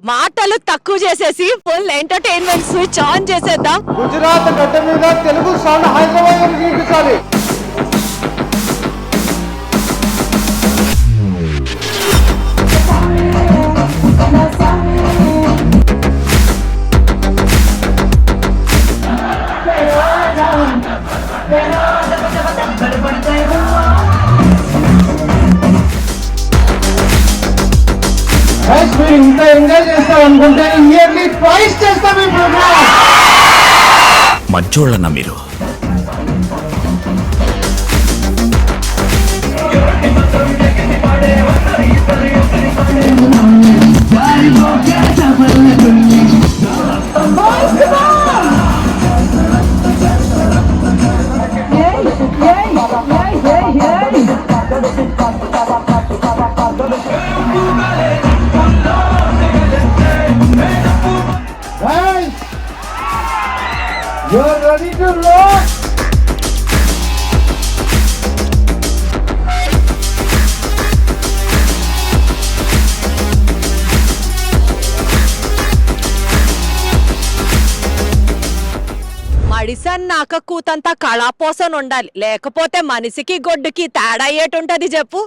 మాటలు తక్కువ చేసేసి ఫుల్ ఎంటర్టైన్మెంట్ స్విచ్ ఆన్ చేసేద్దాం. గుజరాత్ గడ్డ మీద తెలుగు సౌండ్ హైదరాబాద్ వినిపించాలి. మీరు ఇంత ఎంజాయ్ చేస్తాం అనుకుంటే ఇయర్లీ ట్వైస్ చేస్తాం ఈ ప్రోగ్రామ్. మంచోళ్ళన్నా మీరు. You're ready to rock! మడిసన్నాక కూతంతా కళాపోసన ఉండాలి, లేకపోతే మనిషికి గొడ్డుకి తేడా ఏటుంటది చెప్పు.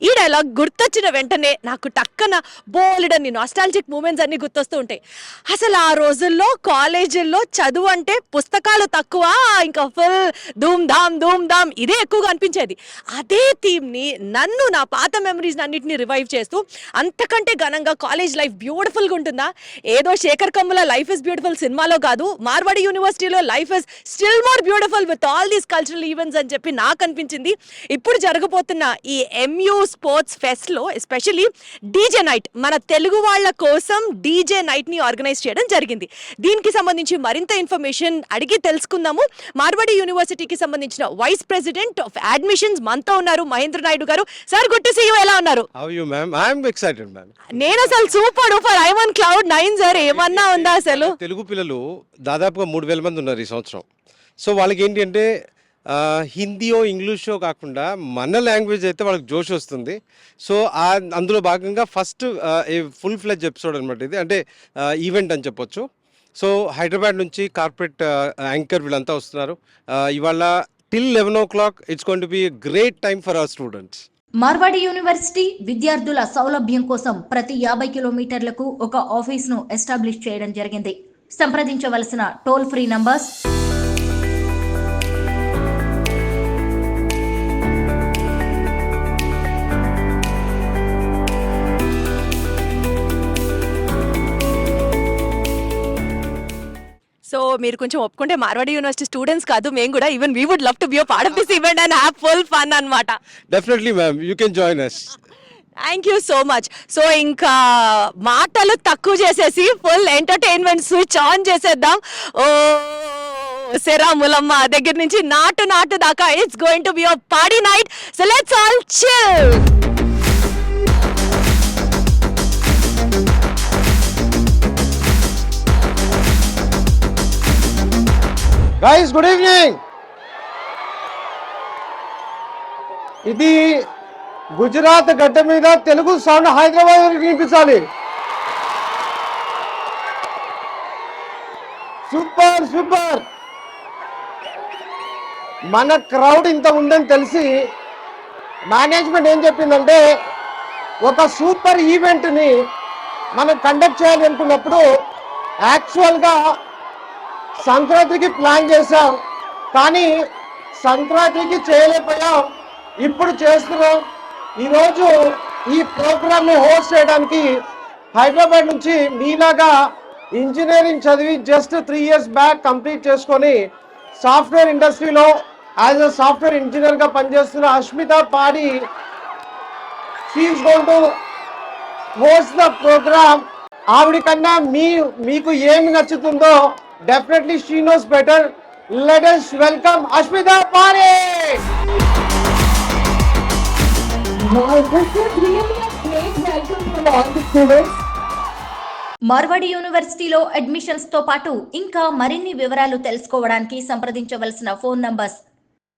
ఈ డైలాగ్ గుర్తొచ్చిన వెంటనే నాకు టక్కన బోలెడన్ని నాస్టాలజిక్ మూమెంట్స్ అన్ని గుర్తొస్తూ ఉంటాయి. అసలు ఆ రోజుల్లో కాలేజీల్లో చదువు అంటే పుస్తకాలు తక్కువ, ఇంకా ఫుల్ ధూమ్ ధామ్ ఇదే ఎక్కువగా అనిపించేది. అదే థీమ్ని నన్ను నా పాత మెమరీస్ అన్నింటినీ రివైవ్ చేస్తూ అంతకంటే ఘనంగా కాలేజ్ లైఫ్ బ్యూటిఫుల్గా ఉంటుందా, ఏదో Shekhar Kammula life is beautiful సినిమాలో కాదు, మార్వాడి యూనివర్సిటీలో life is still more beautiful with all these cultural events అని చెప్పి నాకు అనిపించింది. ఇప్పుడు జరగబోతున్న ఈ ఎంయూ స్పోర్ట్స్ ఫెస్ట్ లో ఎస్పెషల్లీ డీజే నైట్, మన తెలుగు వాళ్ళ కోసం డీజే నైట్ ని ఆర్గనైజ్ చేయడం జరిగింది. దీనికి సంబంధించి మరింత ఇన్ఫర్మేషన్ అడిగి తెలుసుకుందాము. మార్వాడి యూనివర్సిటీకి సంబంధించిన వైస్ ప్రెసిడెంట్ ఆఫ్ అడ్మిషన్స్ మనతో ఉన్నారు, మహేంద్ర నాయుడు గారు. Sir, good to see you. ఎలా ఉన్నారు? How are you, ma'am? I am excited, ma'am. నేను అసలు super duper I on cloud 9 sir. ఏమన్నా ఉందా అసలు? తెలుగు పిల్లలు దాదాపుగా 3,000 మంది ఉన్నారు ఈ సంవత్సరం. సో వాళ్ళకి ఏంటి అంటే హిందీయో ఇంగ్లీషో కాకుండా మన లాంగ్వేజ్ అయితే వాళ్ళకి జోష్ వస్తుంది. సో అందులో భాగంగా ఫస్ట్ ఫుల్ ఫ్లెడ్జ్ ఎపిసోడ్ అనమాట ఇది, అంటే ఈవెంట్ అని చెప్పొచ్చు. సో హైదరాబాద్ నుంచి కార్పొరేట్ యాంకర్ వీళ్ళంతా వస్తున్నారు. ఇవాళ till 11 o'clock it's going to be great time for our students. Marwadi university విద్యార్థుల సౌలభ్యం కోసం ప్రతి 50 కిలోమీటర్లకు ఒక ఆఫీస్ను ఎస్టాబ్లిష్ చేయడం జరిగింది. సంప్రదించవలసిన టోల్ ఫ్రీ నంబర్స్ సో మీరు కొంచెం ఒప్పుకుంటే మార్వాడి యూనివర్సిటీ స్టూడెంట్స్ కాదు, మేము కూడా even we would love to be a part of this event and have full fun అన్నమాట. Definitely ma'am, you can join us. Thank you so much. So ఇంకా మాటలు తక్కువ చేసేసి ఫుల్ ఎంటర్టైన్మెంట్ స్విచ్ ఆన్ చేసేద్దాం. ఓ సెరా ములమ్మ దగ్గర నుంచి నాటు దాకా it's going to be a party night. So let's all chill. Guys, good evening. ఇది గుజరాత్ గడ్డ మీద తెలుగు సౌండ్ హైదరాబాద్ వినిపించాలి. Super super. మన క్రౌడ్ ఇంత ఉందని తెలిసి మేనేజ్మెంట్ ఏం చెప్పిందంటే ఒక సూపర్ ఈవెంట్ని మనం కండక్ట్ చేయాలి అనుకున్నప్పుడు యాక్చువల్గా సంక్రాంతికి ప్లాన్ చేశాం, కానీ సంక్రాంతికి చేయలేకపోయాం. ఇప్పుడు చేస్తున్నాం. ఈరోజు ఈ ప్రోగ్రామ్ని హోస్ట్ చేయడానికి హైదరాబాద్ నుంచి మీలాగా ఇంజనీరింగ్ చదివి జస్ట్ 3 years బ్యాక్ కంప్లీట్ చేసుకొని సాఫ్ట్వేర్ ఇండస్ట్రీలో యాజ్ అ సాఫ్ట్వేర్ ఇంజనీర్గా పనిచేస్తున్న Ashmita Padi, she's going to host the program. ఆవిడ కన్నా మీకు ఏమి నచ్చుతుందో definitely she knows better. Let us welcome Ashmita Pare. Wow, this is really a great welcome from all the students. Marwadi యూనివర్సిటీలో అడ్మిషన్స్ తో పాటు ఇంకా మరిన్ని వివరాలు తెలుసుకోవడానికి సంప్రదించవలసిన ఫోన్ నంబర్స్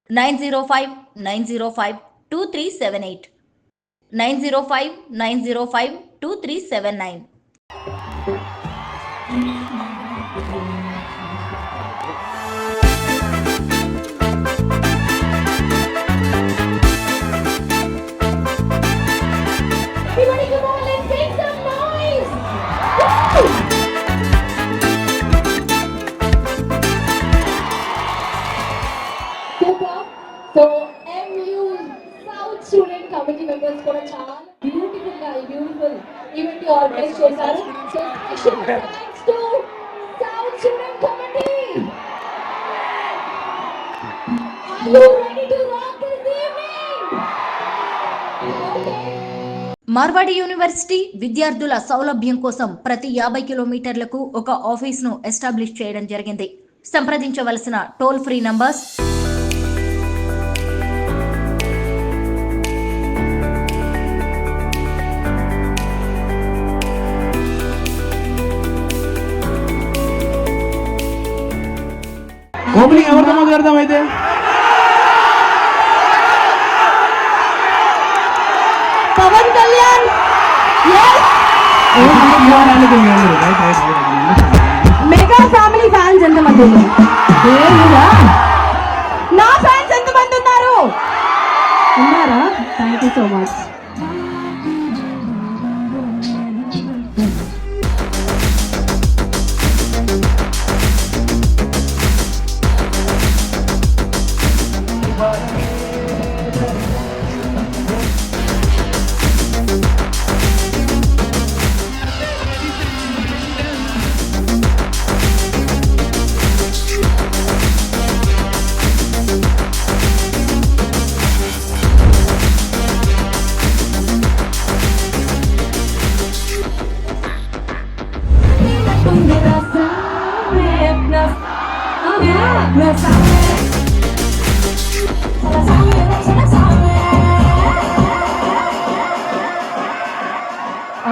9059052378, 9059052379. ఈవెంట్ ఆర్గనైజ్ చేశారు. So special thanks to South student committee. Are you ready to rock this evening? Marwadi university విద్యార్థుల సౌలభ్యం కోసం ప్రతి 50 కిలోమీటర్లకు ఒక ఆఫీస్ను ఎస్టాబ్లిష్ చేయడం జరిగింది. సంప్రదించవలసిన టోల్ ఫ్రీ నంబర్స్ 'ఓపెనింగ్' ఎవరితో మొదలెడదాం అయితే? Pawan Kalyan. Mega family fans ఎంతమంది ఉన్నారు? నా ఫ్యాన్స్ ఎంతమంది ఉన్నారు? ఉన్నారా? Thank you so much.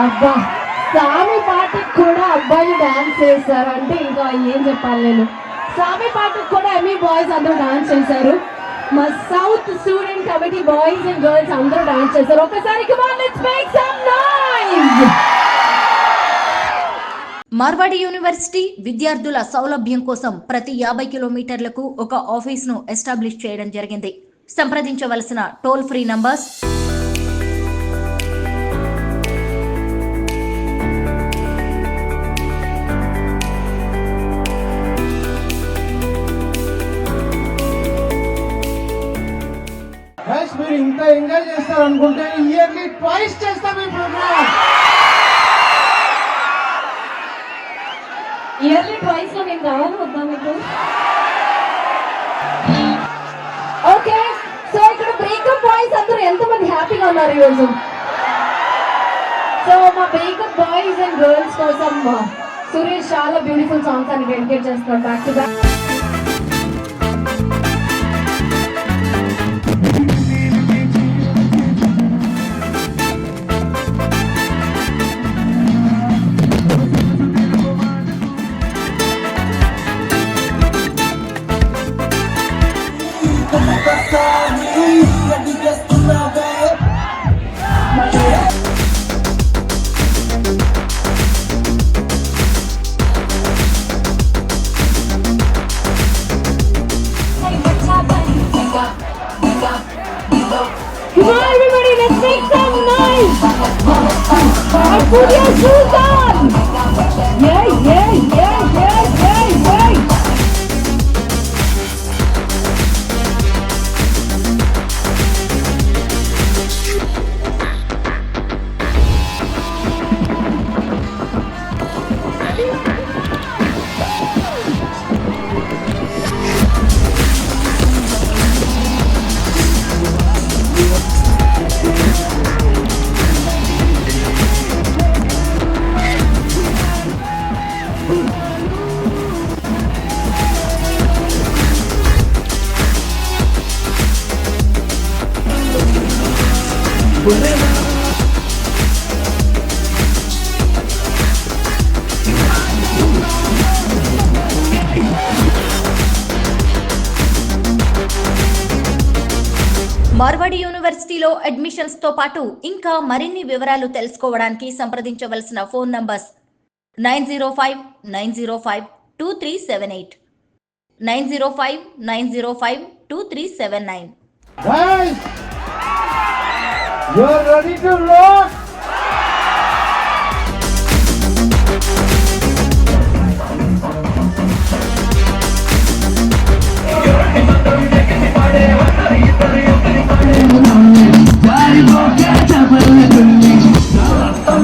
అబ్బా, సామి పాటకు కూడా అబ్బాయిలు డాన్స్ చేశారు అంటే ఇంకా ఏం చెప్పాలి నేను. సామి పాటకు కూడా ఎంఈ బాయ్స్ అందరూ డాన్స్ చేశారు. మా South student committee boys and girls అందరూ డాన్స్ చేశారు. ఒకసారి come on, let's make some noise. Marwadi university విద్యార్థుల సౌలభ్యం కోసం ప్రతి 50 కిలోమీటర్లకు ఒక ఆఫీస్ను ఎస్టాబ్లిష్ చేయడం జరిగింది. సంప్రదించవలసిన టోల్ ఫ్రీ నంబర్స్ 'Guys, మీరు ఇంత ఎంజాయ్ చేస్తారనుకుంటే ఇయర్లీ ట్వైస్ చేస్తాం ఈ ప్రోగ్రామ్. ఇయర్లీ ట్వైస్ లో నేను రావాలి వద్దా మీకు? ఓకే, సో ఇక్కడ బ్రేకప్ బాయ్స్ అందరూ ఎంతమంది హ్యాపీగా ఉన్నారు ఈరోజు? సో మా బ్రేకప్ బాయ్స్ అండ్ గర్ల్స్ కోసం సురేష్ చాలా బ్యూటిఫుల్ సాంగ్స్ అని డెడికేట్ చేస్తున్నాడు back to back. Come on, everybody, let's make some noise. And put your shoes on. Yeah, yeah, yeah, yeah, yeah, yeah. Marwadi యూనివర్సిటీలో అడ్మిషన్స్ తో పాటు ఇంకా మరిన్ని వివరాలు తెలుసుకోవడానికి సంప్రదించవలసిన phone numbers 9059052378 9059052379. Guys, you're ready to rock.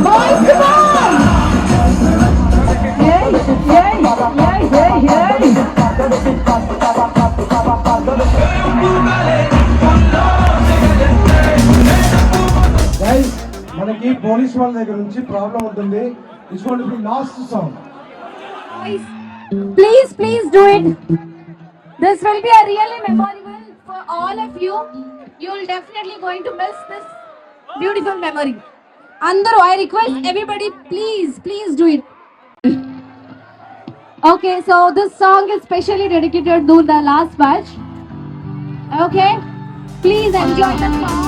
Boys, police వాళ్ళ దగ్గర నుంచి ప్రాబ్లం ఉంటుంది. It's going to be last song. Please do it. This will be a really memorable for all of you. You will definitely going to miss this beautiful memory. Andaru, I request everybody, please do it. Okay, so this song is specially dedicated to the last batch. Okay, please enjoy the song.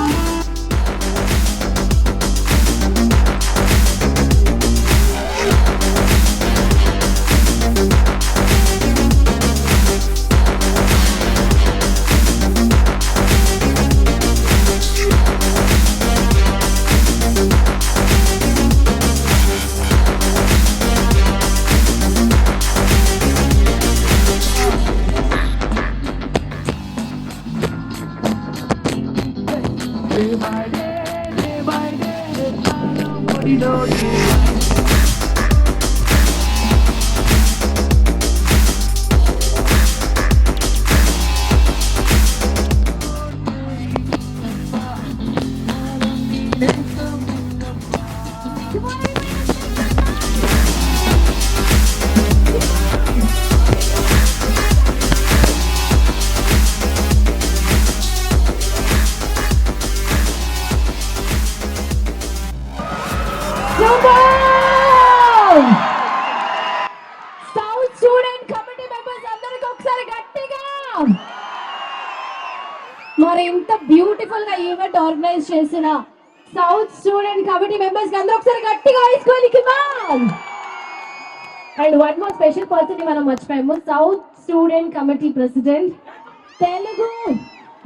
South Student Committee members అందరికి ఒకసారి గట్టిగా మరి ఇంత beautiful గా event organize చేసిన south student committee members కి అందరూ ఒకసారి గట్టిగా వేసుకోవాలి come on. And one more special person ని మనం మర్చిపోయాము, south student committee president Telugu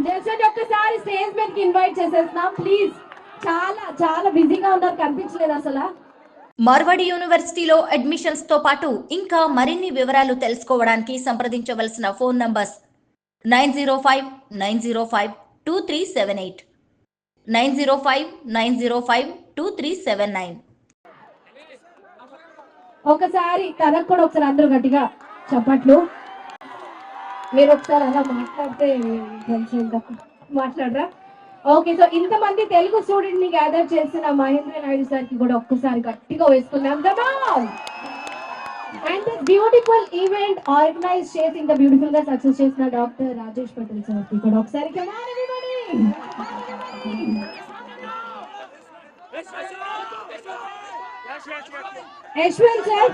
just ఒక్కసారి స్టేజ్ మీదకి ఇన్వైట్ చేసేస్తున్నాం ప్లీజ్. చాలా బిజీగా ఉన్నారు, కనిపించలేదు అసలు. మార్వాడి యూనివర్సిటీలో అడ్మిషన్స్ తో పాటు ఇంకా మరిన్ని వివరాలు తెలుసుకోవడానికి సంప్రదించవలసిన ఫోన్ నంబర్స్ 9059052378, 9059052379. ఒకసారి తనకు కూడా ఒకసారి అందరూ గట్టిగా చప్పట్లు. మీరు ఒకసారి అలా మాట్లాడితే మాట్లాడరా? ఓకే, సో ఇంతమంది తెలుగు స్టూడెంట్ ని గ్యాదర్ చేసిన మహేంద్ర నాయుడు సార్ కి కూడా ఒక్కసారి గట్టిగా వేసుకున్నాం కదా. And this beautiful event organise చేసి ఇంత బ్యూటిఫుల్ గా సక్సెస్ చేసిన డాక్టర్ రాజేష్ పటేల్ సార్ కి కూడా ఒకసారి కమాన్ ఎవ్రీబడీ. యశ్వంత్ సార్,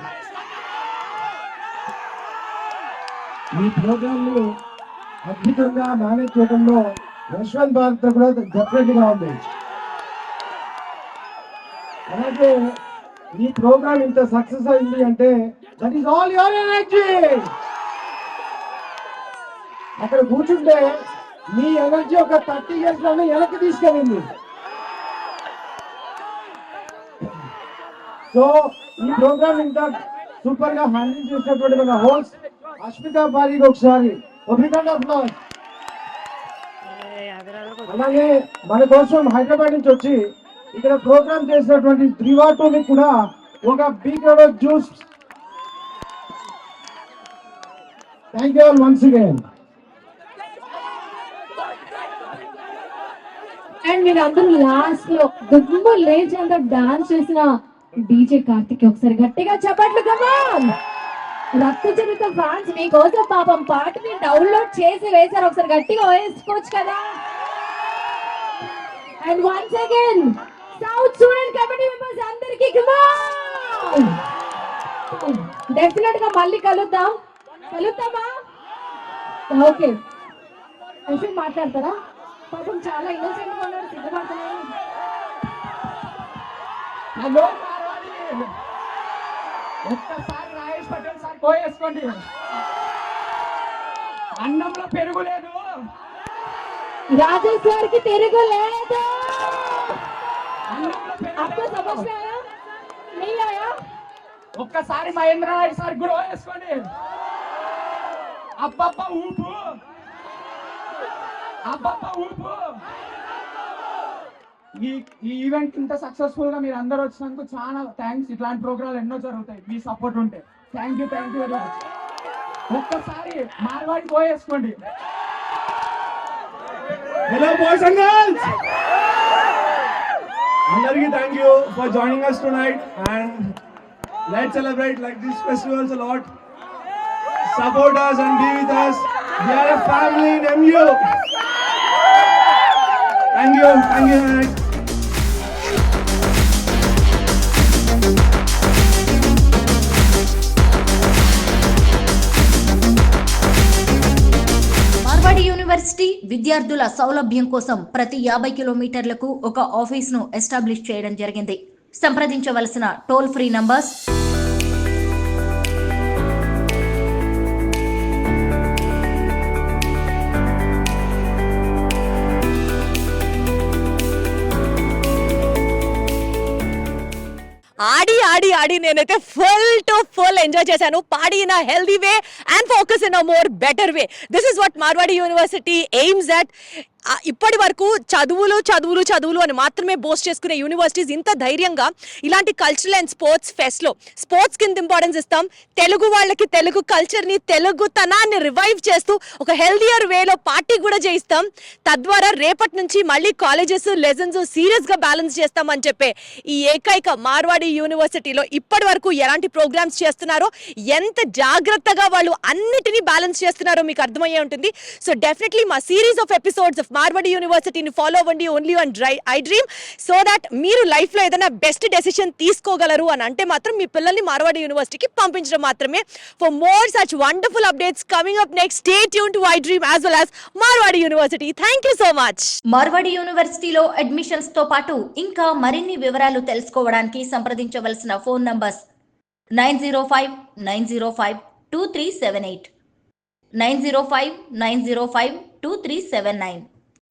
ఈ ప్రోగ్రామ్ ని అద్భుతంగా మేనేజ్ చేయడంలో యశ్వంత్ భారత్ కూడా డెఫినెట్ గా ఉంది. అలాగే ఈ ప్రోగ్రామ్ ఇంత సక్సెస్ అయింది అంటే that is all your energy. అక్కడ కూర్చుంటే మీ ఎనర్జీ ఒక 30 years లోనే వెనక్కి తీసుకెళ్ళింది. సో ఈ ప్రోగ్రామ్ ఇంత సూపర్ గా హ్యాండిల్ చేసినటువంటి మన హోస్ట్ అష్మితా పారికి ఒకసారి అప్లాస్. అలాగే మన కోసం హైదరాబాద్ నుంచి వచ్చి ఇక్కడ ప్రోగ్రామ్ చేసినటువంటి త్రివాటోని కూడా ఒక big round of juice. Thank you all once again. And మీరు అందరూ లాస్ట్ లో దుమ్ము లేచేంత డాన్స్ చేసిన డీజే కార్తిక్ ఒకసారి గట్టిగా చప్పట్లు కమాన్. రక్త చరిత ఫ్యాన్స్ మీకోసం పాపం పాటని డౌన్లోడ్ చేసి వేశారు, ఒకసారి గట్టిగా వేసుకోవచ్చు కదా. And once again south student committee members అందరికీ కమాన్. డెఫినెట్ గా మళ్ళీ కలుద్దామా? ఓకే, అశ్విన్ మాట్లాడతారా? పాపం చాలా ఇన్నోసెంట్ గా ఉన్నారు, సిద్ధపడుతున్నారు. హలో ఒక్కసారి రాజేష్ పటేల్ సార్ కోయేసుకోండి. అన్నంలో పెరుగు లేదు, రాజేష్ గారికి తిరుగులేదు. అన్నంలో आपको समझ में आया? नहीं आया? ఒక్కసారి మహేంద్ర నాయుడు సార్ కూడా వేసుకోండి. అబ్బబ్బ ఊపు, ఈ ఈవెంట్ ఇంత సక్సెస్ఫుల్ గా మీరు అందరూ వచ్చినందుకు చాలా థ్యాంక్స్. ఇట్లాంటి ప్రోగ్రాలు ఎన్నో జరుగుతాయి మీ సపోర్ట్ ఉంటే. Thank you very much. ఒక్కసారి మార్వాడి పోయేసుకోండి. Hello boys and girls, Andarki, thank you for joining us tonight, and let's celebrate like these festivals a lot. Support us and be with us. We are a family in MU. Thank you, Nanaik. Marwadi university విద్యార్థుల సౌలభ్యం కోసం ప్రతి 50 కిలోమీటర్లకు ఒక ఆఫీస్ను establish చేయడం జరిగింది. సంప్రదించవలసిన toll free numbers 'ఆడి నేనైతే full enjoy చేశాను. Party in a healthy way and focus in a more better way. This is what Marwadi university aims at. ఇప్పటి వరకు చదువులు అని మాత్రమే బోస్ట్ చేసుకునే యూనివర్సిటీస్ ఇంత ధైర్యంగా ఇలాంటి కల్చరల్ అండ్ స్పోర్ట్స్ ఫెస్ట్లో స్పోర్ట్స్ కింద ఇంపార్టెన్స్ ఇస్తాం. తెలుగు వాళ్ళకి తెలుగు కల్చర్ని తెలుగుతనాన్ని రివైవ్ చేస్తూ ఒక హెల్దియర్ వేలో పార్టీ కూడా చేయిస్తాం. తద్వారా రేపటి నుంచి మళ్ళీ కాలేజెస్ లెసన్స్ సీరియస్గా బ్యాలెన్స్ చేస్తామని చెప్పే ఈ ఏకైక మార్వాడి యూనివర్సిటీలో ఇప్పటి వరకు ఎలాంటి ప్రోగ్రామ్స్ చేస్తున్నారో, ఎంత జాగ్రత్తగా వాళ్ళు అన్నిటినీ బ్యాలెన్స్ చేస్తున్నారో మీకు అర్థమయ్యే ఉంటుంది. సో డెఫినెట్లీ మా series of episodes of Marwadi యూనివర్సిటీని ఫాలో అవ్వండి only on I dream. So that మీరు లైఫ్లో ఏదైనా బెస్ట్ డెసిషన్ తీసుకోగలరు అని అంటే మాత్రం మీ పిల్లల్ని మార్వాడి యూనివర్సిటీకి పంపించడం మాత్రమే. For more such wonderful updates coming up next, stay tune to I dream as well as Marwadi university. Thank you so much. Marwadi యూనివర్సిటీలో అడ్మిషన్స్ తో పాటు ఇంకా మరిన్ని వివరాలు తెలుసుకోవడానికి సంప్రదించవలసిన ఫోన్ నంబర్స్ 9059052378, 9059052379.